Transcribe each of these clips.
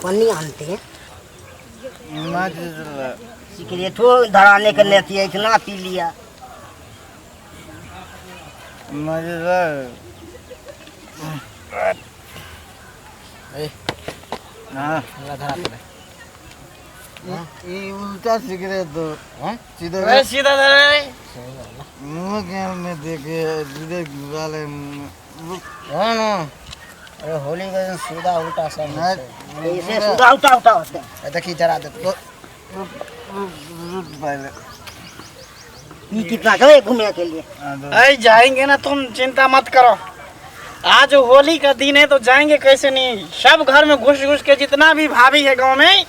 पन्नी आनते हैं के लिए तो धराने के लेती है, इतना पी लिया उल्टा सिगरेट दो सीधा सीधा में देखे सीधे वाले अरे होली के दिन सीधा उल्टा सब ऐसे सीधा उल्टा उल्टा होते हैं। देखिए जरा दे पहले ये कितना गए घूमने के लिए? अरे जाएंगे ना, तुम चिंता मत करो। आज होली का दिन है तो जाएंगे कैसे नहीं। सब घर में घुस घुस के जितना भी भाभी है गांव में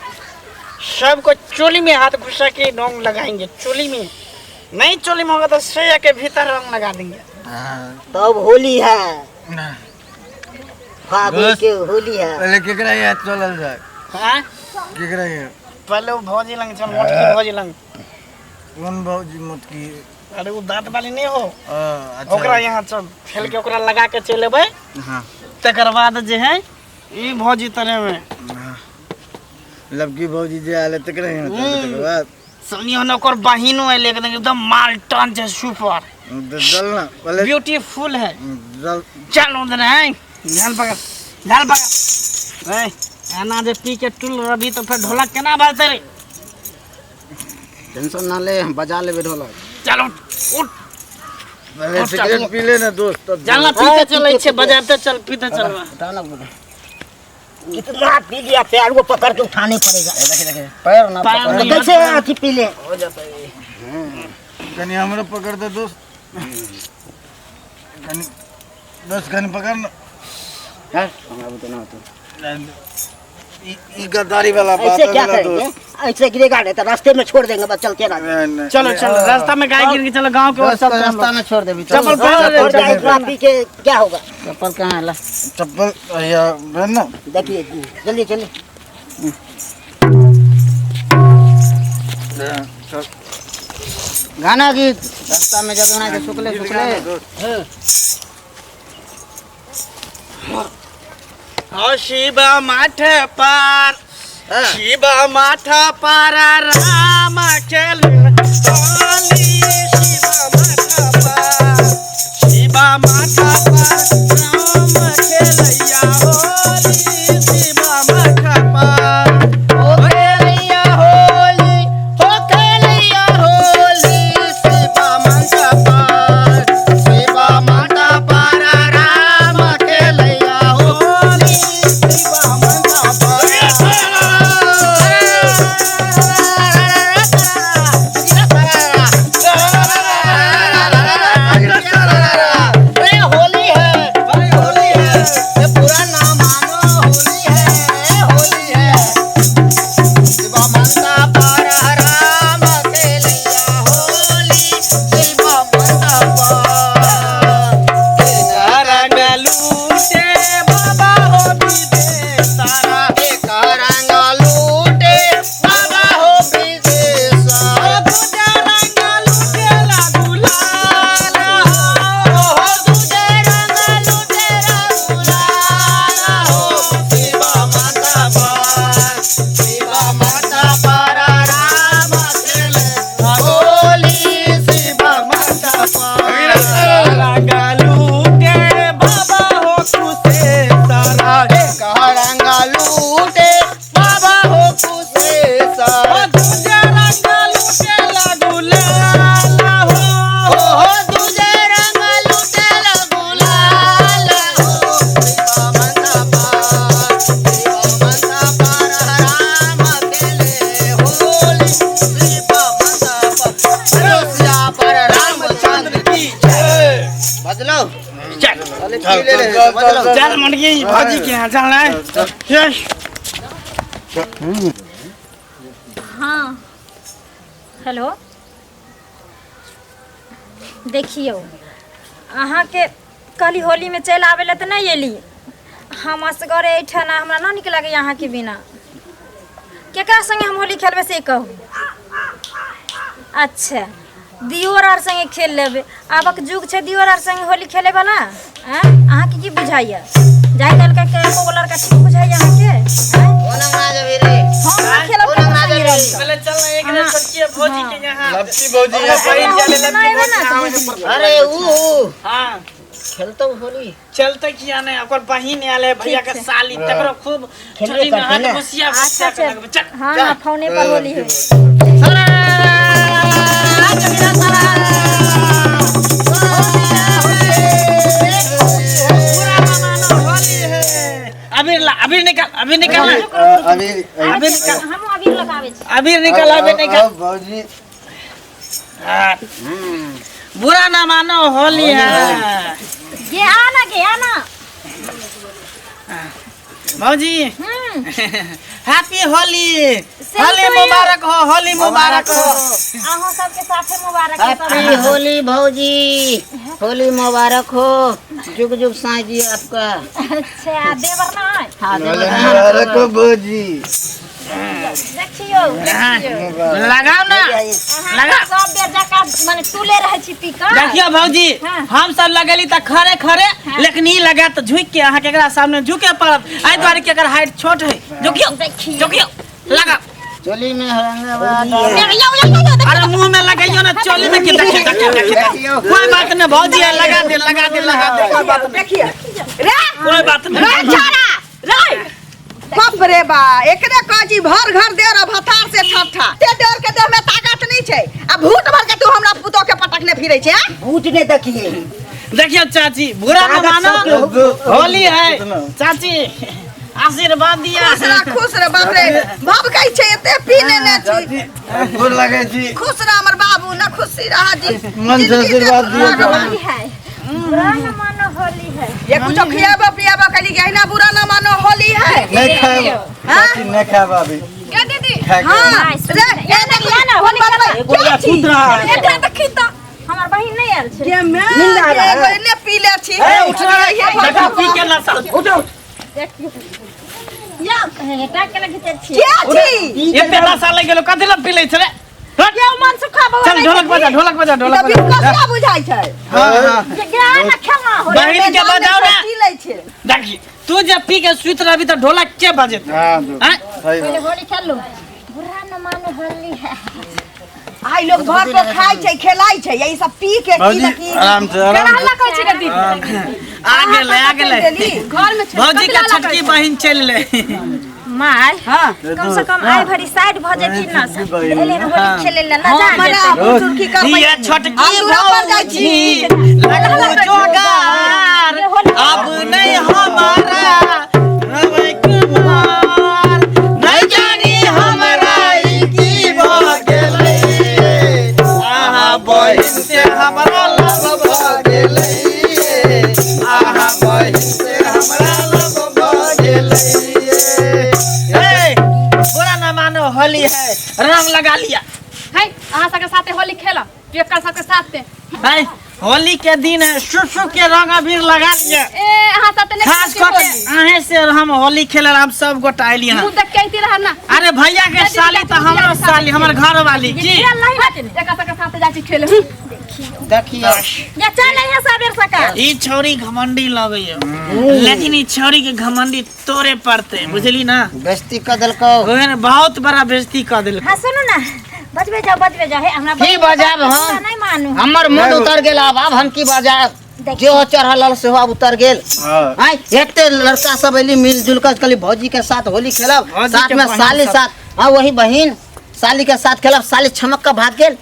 सबको चोली में हाथ घुसा के रंग लगाएंगे। चोली में नहीं, चोली में होगा तो सैया के भीतर रंग लगा देंगे। तब होली है, फागुन के होली है। पहले केकरा ये चलल जाए हाँ? केकरा ये पहले वो भौजी लंग चल, मोटकी भौजी लंग। कौन भौजी मोटकी? अरे वो दांत वाली नहीं हो, अच्छा ओकरा यहाँ चल खेल के ओकरा लगा के चले अबै। हां तकर बाद जे है ई भौजी तरे में लबकी भौजी जे आले तकरा यहाँ तकर बाद सनियो न ओकर बहिनो है, लेकिन एकदम माल्टन जे सुपर जल ना पहले ब्यूटीफुल है। जल चल उधर है, ध्यान पकड़ ध्यान पकड़। ए एना जे पी के टुल रही तो फिर ढोलक केना बजते रे? टेंशन ना ले, बजा ले ढोलक। चल उठ उठ, पहले सिगरेट पी ले ना दोस्त, तब चल ना पीते चले छे, बजाते चल पीते चल। उठाना बोले इतना पी लिया, पैर को पकड़ के उठाने पड़ेगा। देखे पैर ना पकड़ कैसे अथी पी ले हो जाता है। कनी हमरो पकड़ दे दोस्त, कनी दोस्त कनी पकड़ ना है हमरा बतना तो ई गद्दारी वाला बात ऐसे क्या है करेंगे? दोस्त। ऐसे गिरेगा नहीं तो रास्ते में छोड़ देंगे, बस चल के ना। चलो चलो रास्ता में गाय गिर के चलो, गांव के और सब रास्ता में छोड़ दे। चप्पल पहन ले, इतना पी के क्या होगा? चप्पल कहाँ है? चप्पल या बहन ना देखिए जल्दी चलिए। गाना गीत रास्ता में जब ना के सुखले शिवा माठ पार, शिवा माठ पार राम चल शिवा माठ पार राम खेलैया होली। शिवा माठ पार हो खेलैया होली, हो खेलैया होली। शिवा माठ पार, शिवा माठ पार राम खेलैया होली। शिवा माठ चल मंडगी भाजी के यहाँ चलना है। हाँ हेलो, देखियो अहाँ के कल होली में चल आवे तो नहीं एली। हम असगरे एठना हमरा ना निक लगे यहाँ के बिना। केकरा संगे हम होली खेलबे से कहू। अच्छा दियोर आर संगे खेल लेबे। आबक जुग छे दियोर आर संगे होली खेले वाला। अहाँ की बुझाइया जाय कल के एको लड़का ठीक बुझाइया अहाँ के? ओना ना जबे रे हम ना खेलब ओना ना जबे पहले चल एक ने छोटकी भौजी के यहाँ लपची भौजी है बहन चले लपकी अरे ऊ हां खेलतो होली चलते किया नहीं ओकर बहिन आले भैया के साली तकरो खूब छोटी में हाथ घुसिया घुसिया के लगबे चल। हां ना फोने पर होली है। अबीर निकाल अबीर निकाल अभी हम अबीर लगावे छी। अबीर निकाल अबीर निकाल भौजी बुरा ना मानो होली है। ये आना भौजी हैप्पी होली होली मुबारक हो होली मुबारक हो। अहाँ सबके साथे मुबारक हो। हैप्पी होली भौजी होली मुबारक हो जुग जुग साईं जी आपका। अच्छा देवर ना है। हाँ मुबारक हो भौजी देखियो लगाओ ना लगा सब बेर जका माने तुले रहे छी पीका। देखियो भौजी हम सब लगेली त खरे खरे लेकिन ई लगा त झुक के अहाँ केकरा सामने झुके पड़त आई द्वारे के अगर हाइट छोट है झुकियो लगा चोली में होंगे अरे मुंह में लगाइयो ना चोली में देखियो कोई बात नहीं भौजी है लगा दे कोई बात नहीं देखिए रे कोई बात नहीं छोरा रे बाप रे बा एकरे काजी भर घर देर भतार से ठठा ते देर के देह में ताकत नहीं छै आ भूत भर के तू हमरा पुतो के पटकने फिरै छै। भूत ने देखिए देखियो चाची बुरा न मानो होली है चाची आशीर्वाद दिया खुश रे बाप रे बाप कहै छै एते पीने ने छी गोर लगे जी खुश रह हमर बाबू न खुशी रह जी मन से आशीर्वाद दियो होली है बुरा न मानो होली है। ये कुछ खियाबा पियाबा कली गहना बुरा न मानो होली है। नहीं खाए चाची नहीं खाए अभी क्या दीदी खाए हां रे ए देखला ना होली खेलबा पुत्रा एकरा देखी त हमर बहिन नहीं आयल छै। के मैं एगो ने पी ले छी उठ रहा पी के ना साल उठो देखियो या हेटा के लगे छी। क्या छी ये पेला साल गेलो कथि ला पीले छले के मन सुखा बा चल ढोलक बजा तभी कसला बुझाई छै हां ये ज्ञान खेलना हो बहिन के बजाओ ना पी ले छै देखी तू जब पी के सुत रहबी त ढोलक के बजे हां हैं सही पहले बात होली खेल लो। बुरा न मानो होली है। आई लोग घर पे खाई छै खेलाई छै यही सब पी के भौजी आराम से कहै छै रे दीदी आ गेले घर में भौजी के छोटकी बहिन चल ले माय हां कम से कम आई भरी साइड भ जेती ना एले होली खेले ला ना जा हमरा जेते। चुरकी कर ये छोटकी दूरा पर जाई छी लगलो जोगार अब नहीं हमारा रवै कुमार नहीं जानी हमरा ई की भ गेलै आहा बहिन से हमरा लव भ गेलै आहा बहिन से हमरा लव भ गेलै। बुरा ना मानो होली है रंग लगा लिया है अहाँ सबके साथे होली खेला पियक्कर सबके साथे है होली के दिन है सुसु के रंग अबीर लगा लिया ए अहाँ सब त खास करके अहे से हम होली खेले हम सब गोटा आइली हैं। मुंह देख के आइती रह ना अरे भैया के साली तो हमरो साली हमर घर वाली की खेल नहीं हटे एक सबके साथे जाची खेले देखियो या चल यहाँ सबेर सका ई छौरी घमंडी लगे लेकिन ई छौरी के घमंडी तोरे पड़ते बुझली ना बेइज्जती कर देलको ओहन बहुत बड़ा बेइज्जती कर देल। हां सुनो ना बजबे जा है हमरा की बजाब हम नहीं मानू हमर मूड उतर गेल अब हम की बजाब जो चढ़ल से अब उतर गेल हां आई एते लड़का सब एली मिलजुल कर कली भौजी के साथ होली खेलब साथ में साली साथ हां वही बहिन साली के साथ खेलब साली छमक के भाग गेल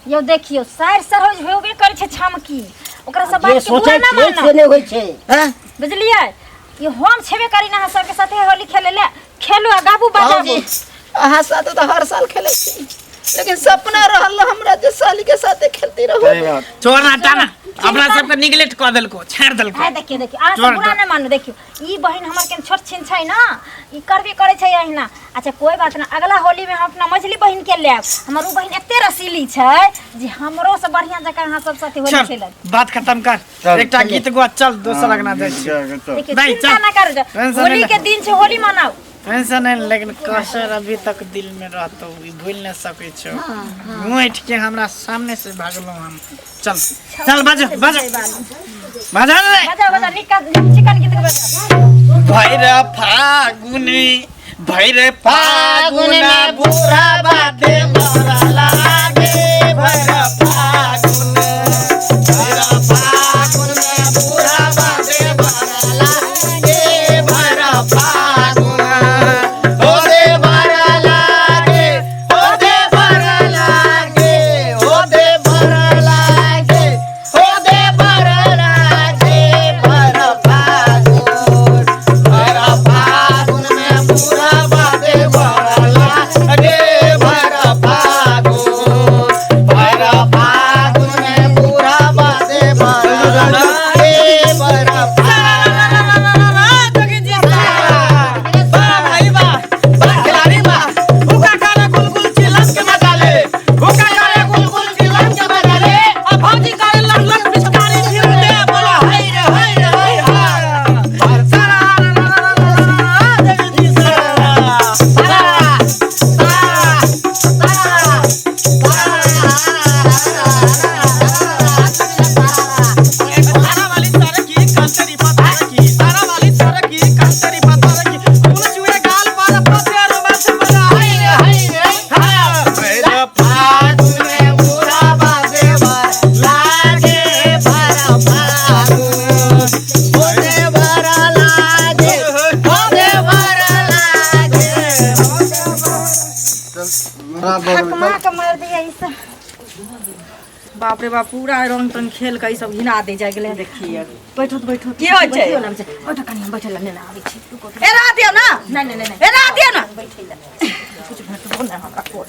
यो देखियो साइड सरोज होबे करे छै छमकी ओकरा सब बात ये के बुरा सोचे ना खेत मानो से नहीं होई छै हैं बुझलिए ये हम छेबे करी ना सबके साथे होली खेले ले खेलो आ गाबू बजाबू भौजी अहाँ साथ तो हर साल खेले छी लेकिन सपना रहल हमरा जे साली के साथे खेलती रहो सही बात छोड़ ना टाना अपना सब के निगलेक्ट कर देलको छेड़ देलको आ देखियो आ सब बुरा ना मानो देखियो ई बहिन हमर के छोट छिन छै ना ई करबे करे छै अहिना। अच्छा कोई बात ना अगला होली में हम अपना मछली बहिन के लेब हमर उ बहिन एते रसीली छै जे हमरो से बढ़िया जका अहाँ सब साथे होली चल खेलब। बात खत्म कर चल, एकटा चल। गीत गो चल दोसर लगना जाय छी चल देखियो नहीं, चिंता चल। ना कर टेंशन होली नहीं के दिन छै होली मनाओ टेंशन नहीं, लेकिन कसर अभी तक दिल में रहतो, भूल नहीं सकै छो। मुँह के हमरा सामने से भागलो हम। चल चल बजा बजा बजा रे। बजा चिकन गीत बजा। भैर फागुन बुरा बाते बरा लागे। भैर फागुन में बुरा बाते बरा लागे। भैर फागुन ओ दे बरा लागे, ओ दे बरा लागे, ओ दे बरा लागे, ओ दे बरा लागे। भैर फागुन में बुरा बाते बरा लागे। भैर फागुन में बुरा बाते बरा लागे। भैर हकमा के मार दिया ई सब। बाप रे बाप पूरा रंग तंग खेल के ई सब घिना दे जाय गेले। देखिए बैठो तो बैठो। की होय छै? बैठो कनी बैठल ने आबै छी। ए रह दियो ना। नहीं ए रह दियो ना। बैठै ला कुछ भेटबो ना हमरा कोन।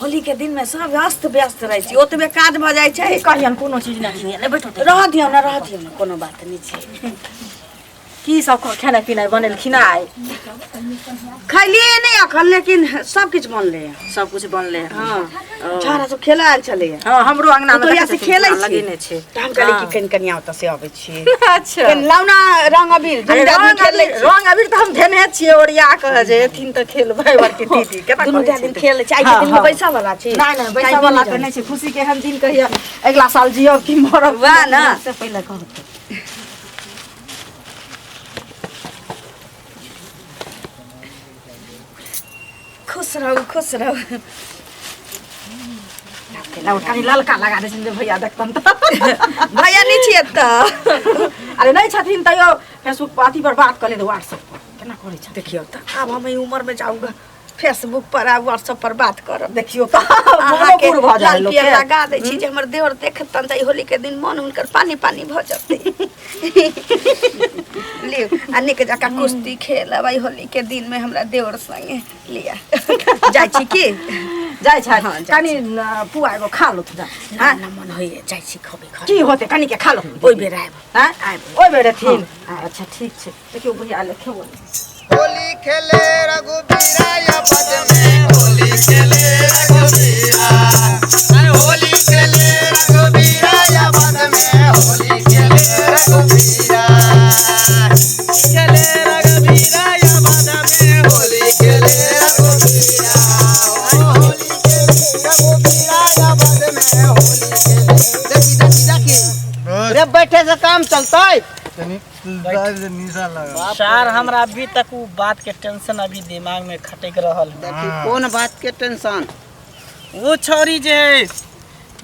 होली के दिन में सब व्यस्त रहै छी, ओतबे काज भ जाय छै। कहियन कोनो चीज नहीं है। बैठो तो। रह दियो ना कोनो बात नहीं छै। की सब खाना पीना बनल खिनाय? खैलिए नहीं अखन, लेकिन सब कुछ बनले। सब कुछ बनले। हां छोरा सब खेलाल चले। हां हमरो अंगना में तो या से खेलै छी लगेने छै। हम कहले कि कन कनिया ओत से आबै छी। अच्छा कन लाउना रंग अबीर अरे दुनु दिन खेलै छी। रंग अबीर त हम धेने छियै ओरिया कह जे एथिन त खेल भाई वर के दीदी केना दुनु दिन खेलै छी। आइ के दिन में पैसा वाला छी। नहीं पैसा वाला त नहीं छै। खुशी के हम दिन कहिया अगला साल जियो कि मरब वाह ना। से पहले कहत खुश रहो। कनी ललका लगा दे छिन भैया देखतन त। भैया नहीं छिए त। अरे नहीं छथिन तयो फेसबुक पर अथी पर बात कर ले व्हाट्सएप पर केना करै छ देखियो त अब हम ई उम्र में जाऊंगा फेसबुक पर आ व्हाट्सएप पर बात करब। देखियो त मोनोपुर भ जाय लोग के। लगा दै छी जे हमर देवर देखतन त होली के दिन मन हुनकर पानी भ जते। ले अन्ने के जाका कुश्ती खेलब आई होली के दिन में हमरा देवर संगे लिया जाय छी की जाय छै। कनी पुआ एगो खा लो त जा। ना ना मन होय जाय छी खबे खा की होते कनी के खा लो ओइ बेर आइब। हां ओइ बेर थिन। अच्छा ठीक छै। देखियो भैया ले खेबो। होली खेले रघुबीरा पद में। होली खेले रघुबीरा, होली खेले रघुबीरा पद में। होली खेले रघुबीरा, खेले रघुबीरा पद में। होली खेले रघुबीरा, होली खेले रघुबीरा पद में। होली खेले देखी रे बैठे से काम चलतै। निशा लगा सार हमरा अभी तक वो बात के टेंशन अभी दिमाग में खटक रहल है। देखी कौन बात के टेंशन? वो छोरी जे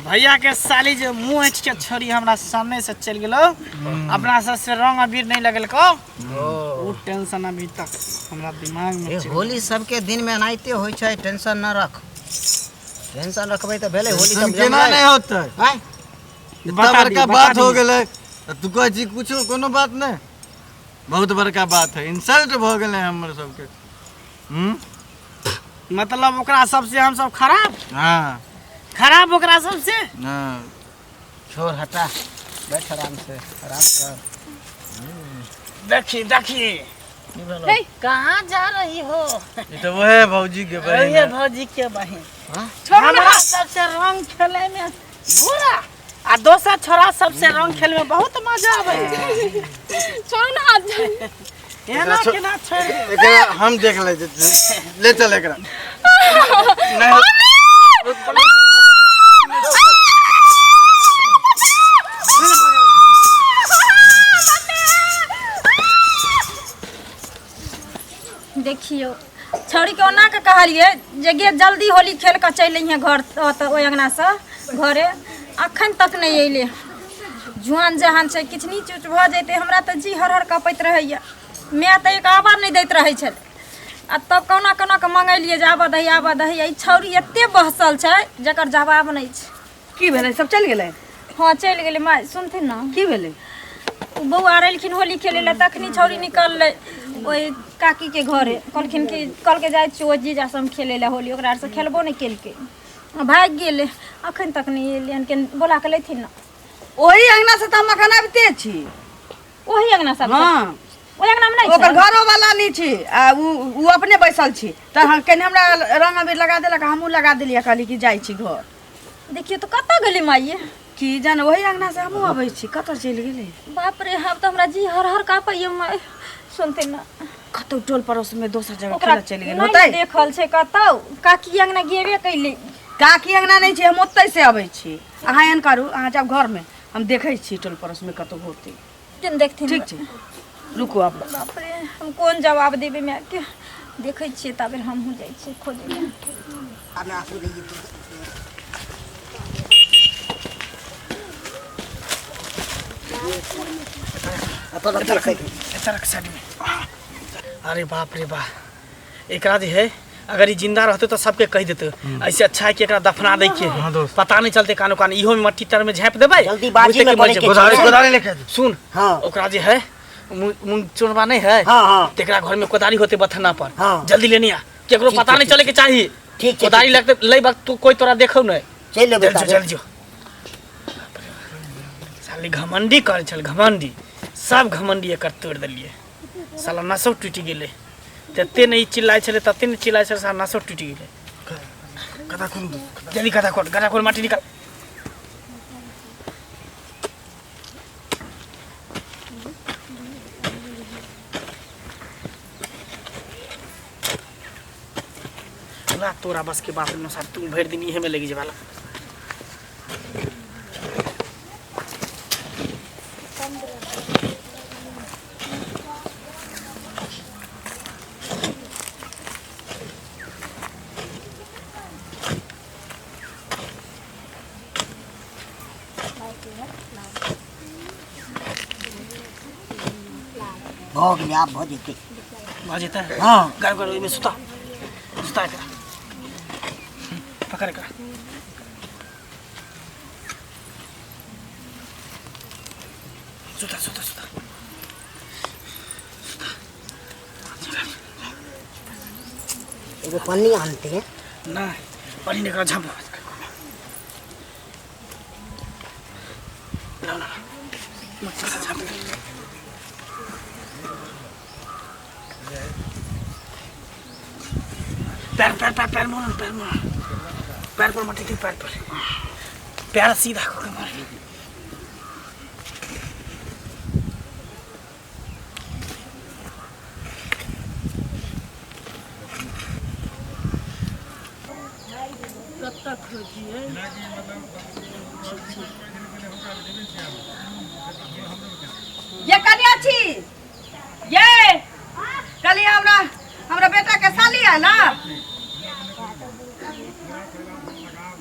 भैया के साली जे मुंह ऐठ के छोरी हमरा सामने से चल गेलो, अपना से रंग अबीर नहीं लगल को, वो टेंशन अभी तक हमरा दिमाग में चल। होली सबके दिन में एनाहिते होइ छै। टेंशन न रख। टेंशन रखबै त भेलै होली तब केना नहीं होता है। हैं इतना बड़का बात हो गेलै तू कह छी कुछो कोनो बात नहीं। बहुत बड़का बात है, इंसल्ट भ गेलै हमर सबके। मतलब ओकरा सबसे हम सब खराब हाँ खराब ओकरा सबसे। हाँ छोड़ हटा बैठ आराम से आराम कर। देखी देखी कहाँ जा रही हो? ये तो वो है भौजी के बहन ये है। भौजी के बहन। हाँ? हमरा सबसे रंग खेले में बुरा आ दोसर छोरा सबसे रंग खेले में बहुत मजा आवे। छोड़ो ना हाथ। एना केना छोड़ दे एकरा हम देख ले चल एकरा नहीं देखियो छौड़ी के ओना के कहलिए जगह जल्दी होली खेल के चल अइहे घर तो ओइ अंगना से घरे अखन तक नहीं अइले जुआन जहान छै किछनी चुट भ जैते हमरा त जी हर कपैत रहैया मैं त एक आवाज नहीं दैत रहै छल आ तब कोना कोना के मंगेलिए जे आबा दही ई छौड़ी एते बहसल छै जकर जवाब नहीं छै की भेलै सब चल गेलै हाँ चल गेलै माय सुनथिन ना की भेलै बउआ रहलखिन होली खेले ला तखनी छौड़ी निकललै ओइ काकी के घरे कहलखिन कि कल के जाय छियै ओ जीजा से हम खेले ला होली ओकरा से खेलबो नहीं केलकै भाग गेलै अखन तक नहीं एलियन के बोला के लेथिन ना ओही अंगना से त हम अखन आबिते छी ओही अंगना सब हां ओही अंगना में नहीं ओकर घरो वाला नहीं छी आ उ अपने बैसल छी त हम कने हमरा रंग अबीर लगा देलक हमहू लगा देलिए कहली कि जाई छी घर देखियो तो कत गेली माई की जान वही अंगना से हमहू अबै छी कत चल गेलै बाप रे हम तो हमरा जी हर कापैया माई सुनते ना कतौ टोल पड़ोस में दोसर जगह ओकरा खेला चल गेल नहीं होतै देखल छै कतौ काकी अंगना गेबे कैले काकी अंगना नहीं छी हम ओतै से अबै छी अहाँ एहन करू अहाँ जब घर में हम देखै छी टोल पड़ोस में कतौ होतै केन देखथिन ठीक छै रुकू आप बाप रे हम कोन जवाब देबे मैं के देखै छियै तबे हम हो जाइ छै खोजे अरे बाप रे बा एकरा जे है अगर ये जिंदा रहते तो सबके कह देते ऐसे अच्छा है कि एकरा दफना दे के पता नहीं चलते कानो कान इहो में मट्टी तर में झाँप देबै जल्दीबाजी में पड़े के कोदारी लेके सुन हाँ। ओकरा जे है मुंग चोरवा नहीं है हाँ। तेकरा घर में कोदारी होते बथना पर हाँ। जल्दी लेनी आ केकरो ठीक पता छै, नहीं चले के चाहिए ठीक छै, कोदारी लगते ले वक्त तू कोई तोरा देखौ नहीं चल ले बेटा जल्दी जो साली घमंडी कर चल घमंडी सब घमंडी एकर तोड़ दिलिए साला नसो टूट गेले तते नहीं चिल्लाय छले तते नहीं चिल्लाय छले साला नसो टूट गेले कथा खोल जल्दी गदा खोल माटी निकाल ला तोरा बस के बात अनुसार तू भर दिन इहे में लगी जेवाला भोग ले आप भोज जेते भाजीता है हाँ। घर में सुता करा पकड़ करा सुता एगो पन्नी आनते हैं ना पानी निकल झांपो ना मच्छर से झांप पैर मोड़ पैर पर मत पैर पर पैर सीधा करके मार ये कन्या छी ये कल हमरा बेटा के साली है ना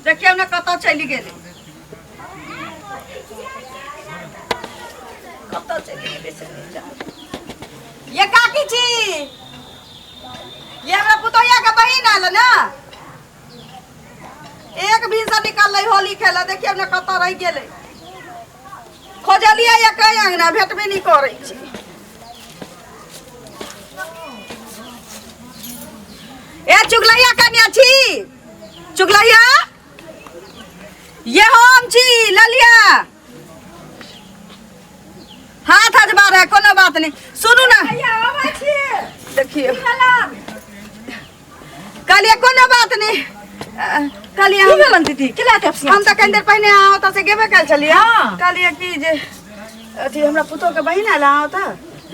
देखिए हमने कतौ चली गेली ये काकी छी ये हमरा पुतोहिया के बहिन आल ना एक भीसा निकल होली खेला देखिए हमने कतौ रह गेले खोजलिए ये कई अंगना भेटबे नहीं करै छी ए चुगलैया कन्या छी चुगलैया ये हम छी ललिया हाथ अजबा रहे कोनो बात नहीं सुनू ना देखिए कहलिए कोनो बात नहीं कहलिए हम दीदी हम तो कहीं देर पहले होता से गेबे कल चलिए कहलिए कि जे अथी हमरा पुतो के बहिन आला होता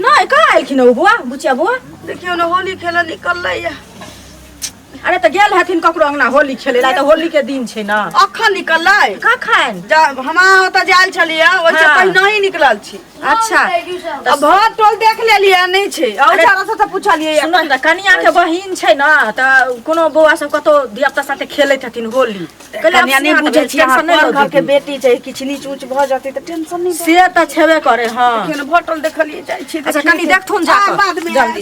नहीं कहाँ एलखिन ओ बुआ बुचिया बुआ देखियो ना होली खेला निकल या अरे तो गेल हथिन ककरो अंगना होली खेले ला तो होली के दिन छै ना अखन निकल कखन हमारा ओतऽ जायल छलियै ओइसे हाँ। पहिने ही निकलल छी अच्छा अब भर टोल देख लेलियै नहीं छै और अरे, सारा से पूछलियै सुन न कनिया के बहिन छै ना त कोनो बौआ सब कतो धियापुता साथे खेलैत हथिन होली कन्या नहीं बुझै छी टेंशन नहीं घर के लो बेटी छै किछ नीच ऊंच भ जतै त टेंशन नहीं से त छेबे करे हां केन भटल देखलियै जाइ छी अच्छा कनी देखथुन जा बाद में जल्दी